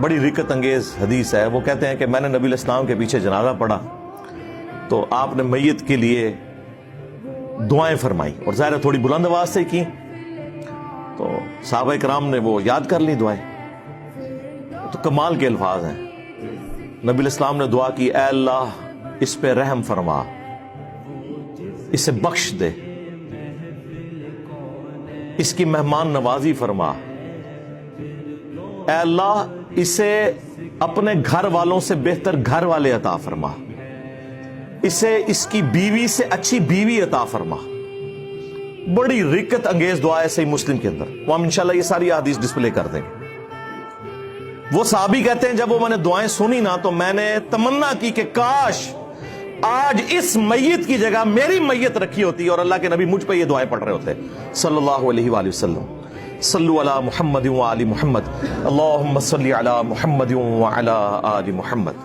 بڑی رکت انگیز حدیث ہے. وہ کہتے ہیں کہ میں نے نبی علیہ السلام کے پیچھے جنازہ پڑھا تو آپ نے میت کے لیے دعائیں فرمائی, اور ظاہر تھوڑی بلند آواز سے کی, تو صحابہ کرام نے وہ یاد کر لی دعائیں. تو کمال کے الفاظ ہیں. نبی علیہ السلام نے دعا کی, اے اللہ اس پہ رحم فرما, اسے بخش دے, اس کی مہمان نوازی فرما, اے اللہ اسے اپنے گھر والوں سے بہتر گھر والے عطا فرما, اسے اس کی بیوی سے اچھی بیوی عطا فرما. بڑی رکت انگیز دعا ہے صحیح مسلم کے اندر. وہ ہم انشاءاللہ یہ ساری حدیث ڈسپلے کر دیں گے. وہ صحابی کہتے ہیں جب وہ میں نے دعائیں سنی نا تو میں نے تمنا کی کہ کاش آج اس میت کی جگہ میری میت رکھی ہوتی اور اللہ کے نبی مجھ پہ یہ دعائیں پڑھ رہے ہوتے صلی اللہ علیہ وآلہ وسلم. صلو علی محمد وآل محمد, اللہم صلی علی محمد وعلی آل محمد.